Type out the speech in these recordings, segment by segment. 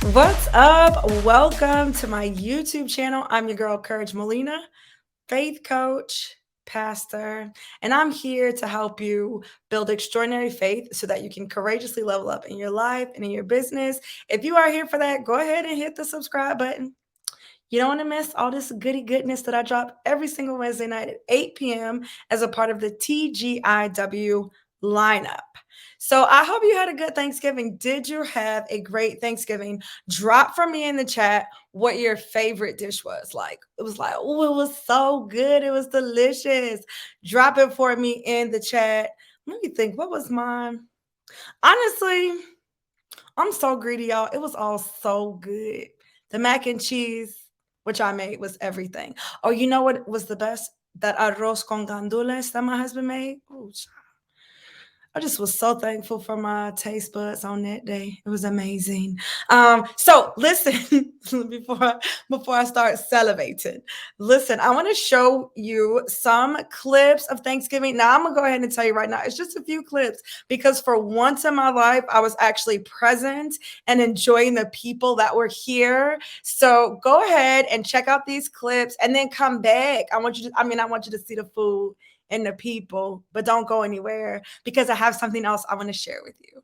What's up? Welcome to my YouTube channel. I'm your girl, Courage Molina, faith coach, pastor, and I'm here to help you build extraordinary faith so that you can courageously level up in your life and in your business. If you are here for that, go ahead and hit the subscribe button. You don't want to miss all this goody goodness that I drop every single Wednesday night at 8 p.m. as a part of the TGIW lineup. So I hope you had a good Thanksgiving. Did you have a great Thanksgiving? Drop for me in the chat what your favorite dish was. Like, it was like, oh, it was so good. It was delicious. Drop it for me in the chat. Let me think. What was mine? Honestly, I'm so greedy, y'all. It was all so good. The mac and cheese, which I made, was everything. Oh, you know what was the best? That arroz con gandules that my husband made. Oh, I just was so thankful for my taste buds on that day. It was amazing. So listen, before I start salivating, listen, I want to show you some clips of Thanksgiving. Now I'm gonna go ahead and tell you right now, it's just a few clips because for once in my life, I was actually present and enjoying the people that were here. So go ahead and check out these clips and then come back. I want you to see the food and the people, but don't go anywhere because I have something else I want to share with you.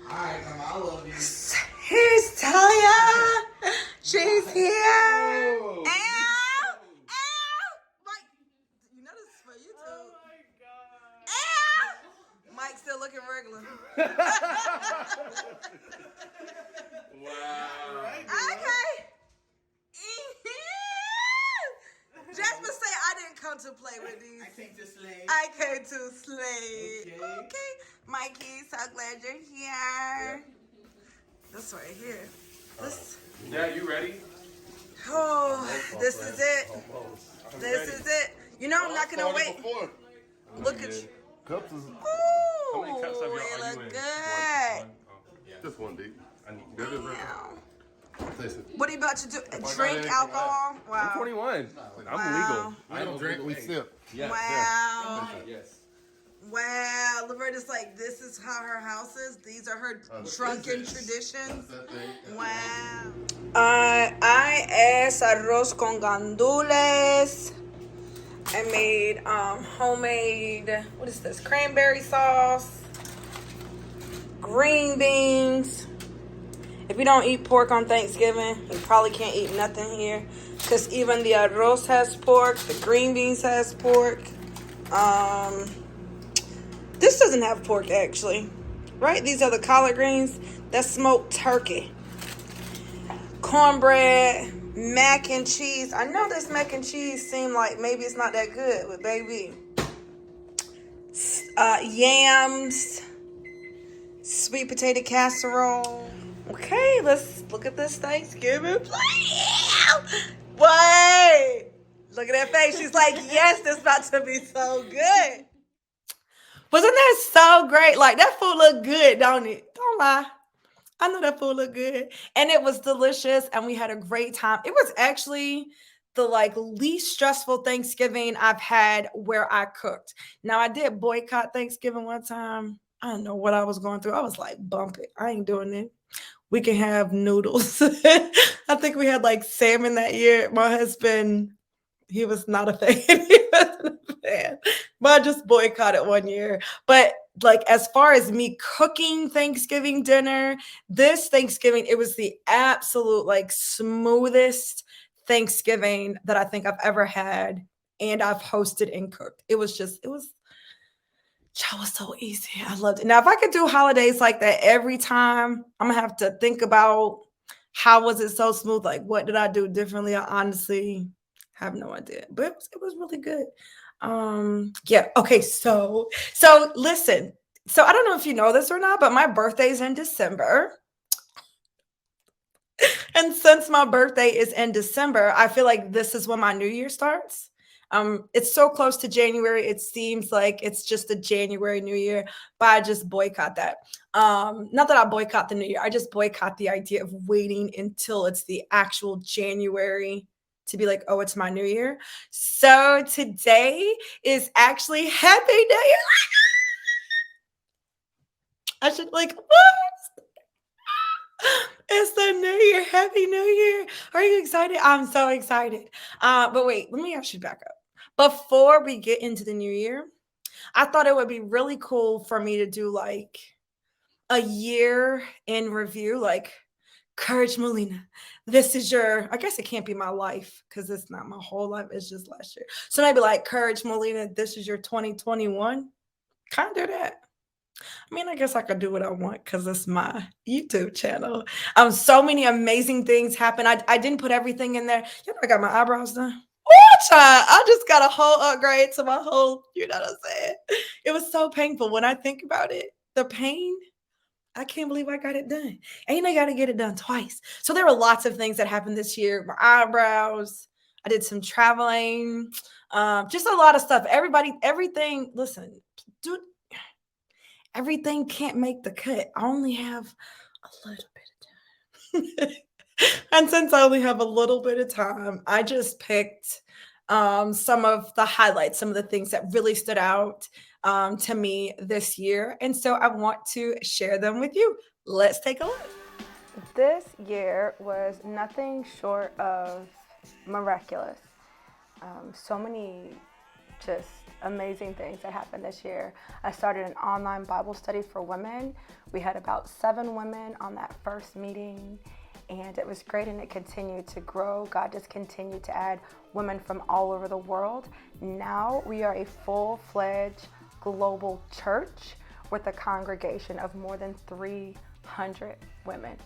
All right, Mama, I love you. Here's Talia. She's here. Oh. Ow! Ow! Mike, you know this is for YouTube. Oh my God. Ow! Mike's still looking regular. Wow. Okay. Jasper say I didn't come to play with these. I came to slay. I came to slay. Okay. Mikey, so glad you're here. This right here. This. Yeah, you ready? Oh, this is it. This is it. You know I'm not gonna wait. Look at you. Cups is Ooh, How many cups of y'all it are you look in? good. Oh, yeah. just one deep. I need That is it. Wow. Taste it. What are you about to do? Drink anything alcohol? I'm Wow. 21. I'm Wow. We don't drink, we sip. legal. Wow. Yes. Wow. Laverta's like, this is how her house is. These are her drunken traditions. That thing. Wow. I es arroz con gandules. I made homemade, what is this? Cranberry sauce, green beans. If you don't eat pork on Thanksgiving, you probably can't eat nothing here. Because even the arroz has pork, the green beans has pork. This doesn't have pork actually, right? These are the collard greens. That's smoked turkey. Cornbread, mac and cheese. I know this mac and cheese seemed like maybe it's not that good, but baby. Yams, sweet potato casserole. Okay, let's look at this Thanksgiving plate. Wait, look at that face. She's like, yes, this about to be so good. Wasn't that so great? Like, that food looked good, don't it? Don't lie. I know that food looked good. And it was delicious. And we had a great time. It was actually the least stressful Thanksgiving I've had where I cooked. Now I did boycott Thanksgiving one time. I don't know what I was going through. I was like, bump it. I ain't doing it. We can have noodles. I think we had like salmon that year. My husband, he was not a fan. He wasn't a fan. But I just boycotted one year. But like as far as me cooking Thanksgiving dinner, this Thanksgiving, it was the absolute like smoothest Thanksgiving that I think I've ever had. And I've hosted and cooked. It was so easy. I loved it. Now, if I could do holidays like that every time, I'm gonna have to think about how was it so smooth? Like, what did I do differently? I honestly have no idea, but it was really good. Yeah. Okay. So listen. So I don't know if you know this or not, but my birthday's in December. And since my birthday is in December, I feel like this is when my new year starts. It's so close to January, it seems like it's just a January New Year, but I just boycott that. Not that I boycott the New Year, I just boycott the idea of waiting until it's the actual January to be like, oh, it's my new year. So today is actually Happy New Year. I should like, what? It's the new year. Happy New Year. Are you excited? I'm so excited. But wait, let me actually back up. Before we get into the new year, I thought it would be really cool for me to do like a year in review, like Courage Molina. This is your, I guess it can't be my life because it's not my whole life. It's just last year. So maybe like Courage Molina, this is your 2021. Kind of do that. I mean, I guess I could do what I want because it's my YouTube channel. So many amazing things happen. I didn't put everything in there. You know, I got my eyebrows done. Oh, child, I just got a whole upgrade to my whole, you know what I'm saying? It was so painful when I think about it. The pain, I can't believe I got it done. And I got to get it done twice. So there were lots of things that happened this year. My eyebrows, I did some traveling, just a lot of stuff. Everything, listen, dude, everything can't make the cut. I only have a little bit of time. And since I only have a little bit of time, I just picked some of the highlights, some of the things that really stood out to me this year. And so I want to share them with you. Let's take a look. This year was nothing short of miraculous. So many just amazing things that happened this year. I started an online Bible study for women. We had about 7 women on that first meeting, and it was great, and it continued to grow. God just continued to add women from all over the world. Now we are a full-fledged global church with a congregation of more than 300 women.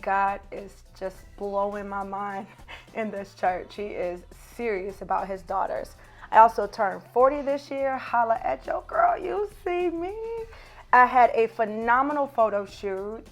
God is just blowing my mind in this church. He is serious about his daughters. I also turned 40 this year. Holla at your girl, you see me. I had a phenomenal photo shoot.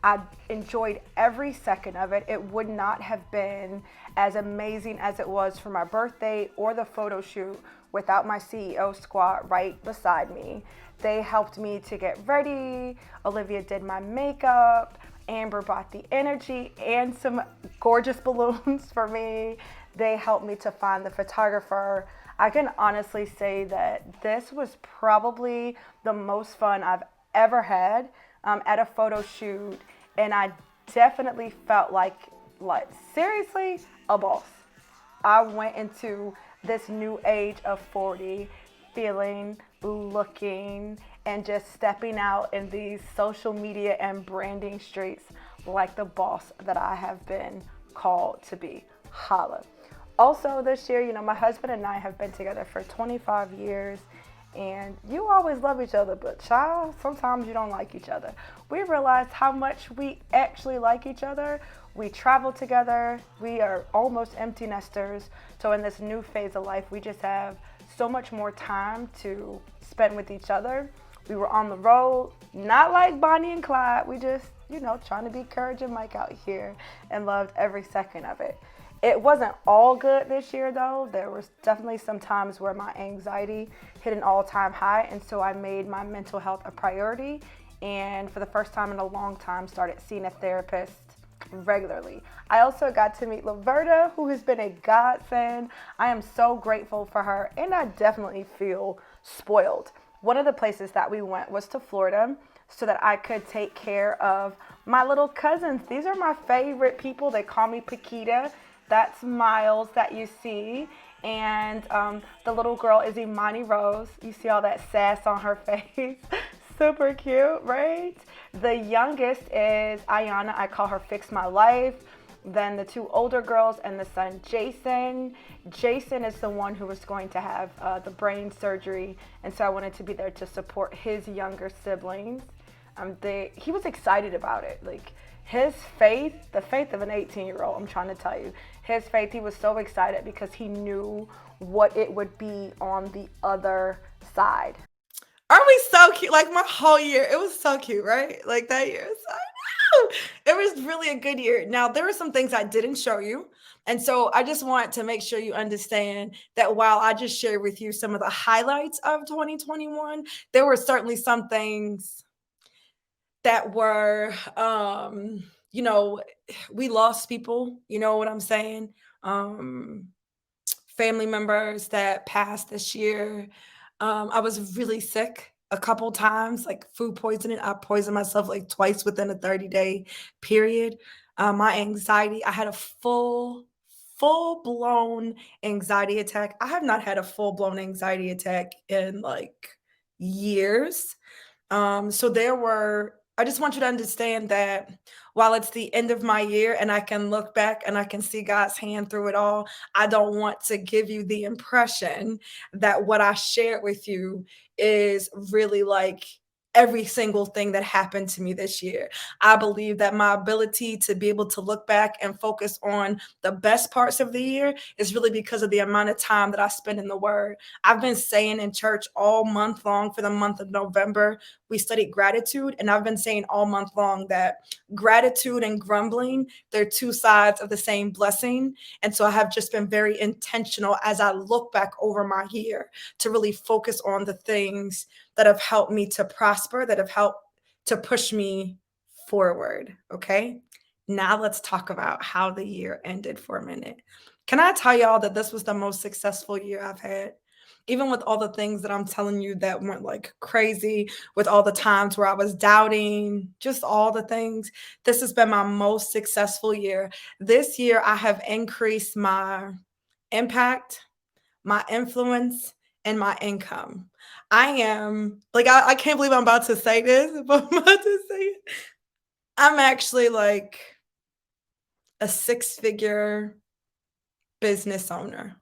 I enjoyed every second of it. It would not have been as amazing as it was for my birthday or the photo shoot without my CEO squad right beside me. They helped me to get ready. Olivia did my makeup. Amber brought the energy and some gorgeous balloons for me. They helped me to find the photographer. I can honestly say that this was probably the most fun I've ever had at a photo shoot, and I definitely felt like seriously, a boss. I went into this new age of 40 feeling, looking, and just stepping out in these social media and branding streets like the boss that I have been called to be. Holla. Also this year, you know, my husband and I have been together for 25 years, and you always love each other, but child, sometimes you don't like each other. We realized how much we actually like each other. We travel together. We are almost empty nesters. So in this new phase of life, we just have so much more time to spend with each other. We were on the road, not like Bonnie and Clyde. We just, you know, trying to be Courage and Mike out here, and loved every second of it. It wasn't all good this year, though. There was definitely some times where my anxiety hit an all-time high, and so I made my mental health a priority, and for the first time in a long time, started seeing a therapist regularly. I also got to meet Laverta, who has been a godsend. I am so grateful for her, and I definitely feel spoiled. One of the places that we went was to Florida so that I could take care of my little cousins. These are my favorite people. They call me Paquita. That's Miles that you see. And the little girl is Imani Rose. You see all that sass on her face. Super cute, right? The youngest is Ayana. I call her Fix My Life. Then the 2 older girls and the son, Jason. Jason is the one who was going to have the brain surgery. And so I wanted to be there to support his younger siblings. He was excited about it. Like, his faith, the faith of an 18-year-old, I'm trying to tell you, his faith, he was so excited because he knew what it would be on the other side. Aren't we so cute? Like, my whole year, it was so cute, right? Like, that year, it was really a good year. Now, there were some things I didn't show you. And so I just want to make sure you understand that while I just shared with you some of the highlights of 2021, there were certainly some things that were, you know, we lost people, you know what I'm saying? um, family members that passed this year. I was really sick a couple times, like food poisoning. I poisoned myself like twice within a 30-day period. My anxiety, I had a full blown anxiety attack. I have not had a full blown anxiety attack in like years. So there were, I just want you to understand that while it's the end of my year and I can look back and I can see God's hand through it all, I don't want to give you the impression that what I shared with you is really like every single thing that happened to me this year. I believe that my ability to be able to look back and focus on the best parts of the year is really because of the amount of time that I spend in the Word. I've been saying in church all month long for the month of November, we studied gratitude, and I've been saying all month long that gratitude and grumbling, they're two sides of the same blessing. And so I have just been very intentional as I look back over my year to really focus on the things that have helped me to prosper, that have helped to push me forward. Okay. Now let's talk about how the year ended for a minute. Can I tell y'all that this was the most successful year I've had? Even with all the things that I'm telling you that went like crazy, with all the times where I was doubting, just all the things, this has been my most successful year. This year, I have increased my impact, my influence, and my income. I am like, I can't believe I'm about to say this, but I'm about to say it. I'm actually like a six-figure business owner.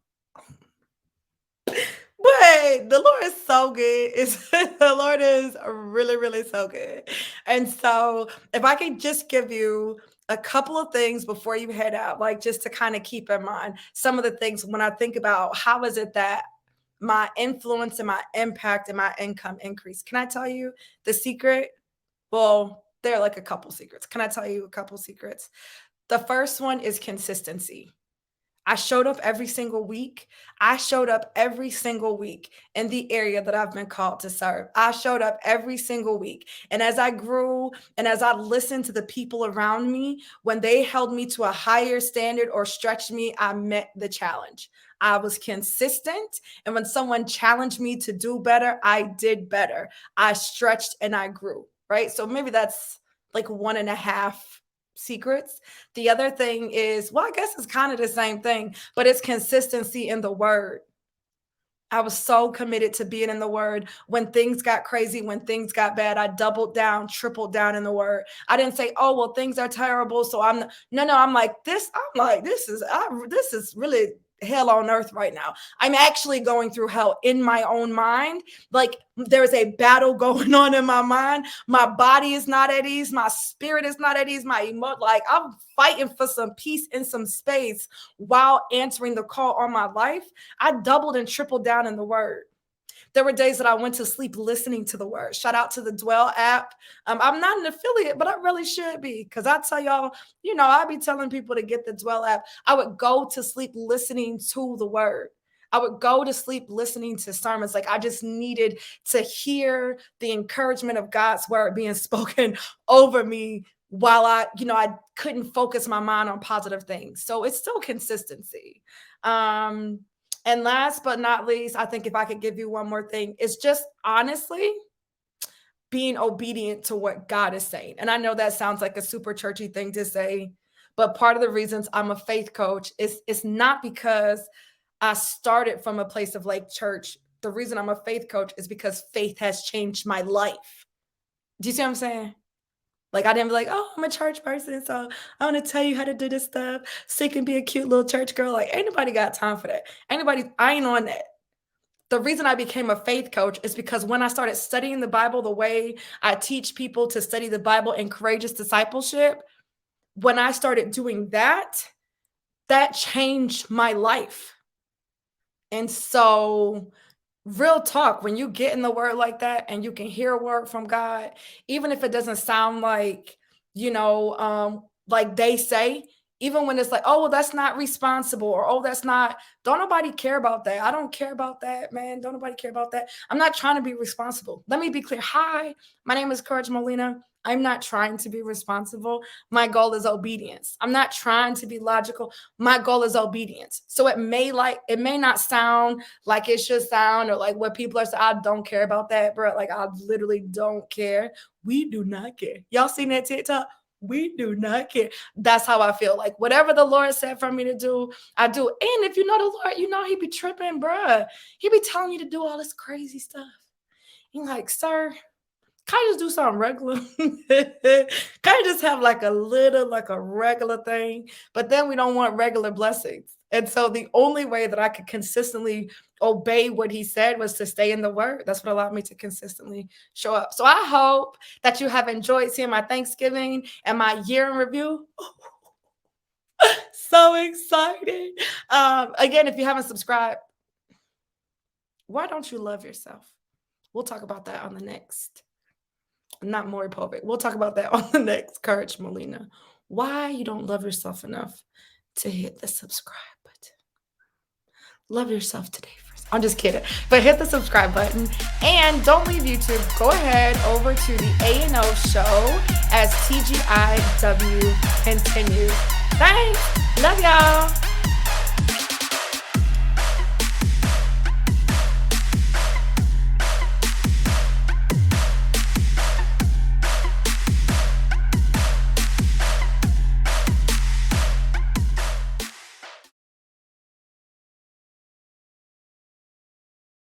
But the Lord is so good. The Lord is really, really so good. And so, if I could just give you a couple of things before you head out, like just to kind of keep in mind some of the things when I think about how is it that my influence and my impact and my income increase. Can I tell you the secret? Well, there are like a couple secrets. Can I tell you a couple secrets? The first one is consistency. I showed up every single week. I showed up every single week in the area that I've been called to serve. I showed up every single week. And as I grew and as I listened to the people around me, when they held me to a higher standard or stretched me, I met the challenge. I was consistent. And when someone challenged me to do better, I did better. I stretched and I grew, right? So maybe that's like one and a half secrets. The other thing is, well, I guess it's kind of the same thing, but it's consistency in the word. I was so committed to being in the word. When things got crazy, when things got bad, I doubled down, tripled down in the word. I didn't say, "Oh, well, things are terrible." So no, I'm like this. I'm like, this is really hell on earth right now. I'm actually going through hell in my own mind. Like there's a battle going on in my mind. My body is not at ease. My spirit is not at ease. Like I'm fighting for some peace and some space while answering the call on my life. I doubled and tripled down in the word. There were days that I went to sleep listening to the word. Shout out to the Dwell app. I'm not an affiliate, but I really should be because I tell y'all, I be telling people to get the Dwell app. I would go to sleep listening to the word. I would go to sleep listening to sermons. Like I just needed to hear the encouragement of God's word being spoken over me while I couldn't focus my mind on positive things. So it's still consistency. And last but not least, I think if I could give you one more thing, it's just honestly being obedient to what God is saying. And I know that sounds like a super churchy thing to say, but part of the reasons I'm a faith coach is it's not because I started from a place of like church. The reason I'm a faith coach is because faith has changed my life. Do you see what I'm saying? Like I didn't be like, "Oh, I'm a church person, so I want to tell you how to do this stuff so you can be a cute little church girl." Like anybody got time for that. I ain't on that. The reason I became a faith coach is because when I started studying the Bible the way I teach people to study the Bible in courageous discipleship, when I started doing that, that changed my life. And so real talk, when you get in the word like that and you can hear a word from God, even if it doesn't sound like, like they say, Even when it's like, oh, well, that's not responsible, or oh, that's not, don't nobody care about that. I don't care about that, man. Don't nobody care about that. I'm not trying to be responsible. Let me be clear. Hi, my name is Courage Molina. I'm not trying to be responsible. My goal is obedience. I'm not trying to be logical. My goal is obedience. So it may not sound like it should sound, or like what people are saying. I don't care about that, bro. Like, I literally don't care. We do not care. Y'all seen that TikTok? We do not care. That's how I feel. Like, whatever the Lord said for me to do, I do. And if you know the Lord, you know he be tripping, bruh. He be telling you to do all this crazy stuff. You're like, sir, can I just do something regular? Can I just have like a regular thing? But then we don't want regular blessings. And so the only way that I could consistently obey what he said was to stay in the word. That's what allowed me to consistently show up. So I hope that you have enjoyed seeing my Thanksgiving and my year in review. So excited. Again, if you haven't subscribed, why don't you love yourself? We'll talk about that on the next. Not more poetic. We'll talk about that on the next Courage Molina. Why you don't love yourself enough to hit the subscribe button. Love yourself today first. I'm just kidding. But hit the subscribe button. And don't leave YouTube. Go ahead over to the A&O show as TGIW continues. Thanks. Love y'all.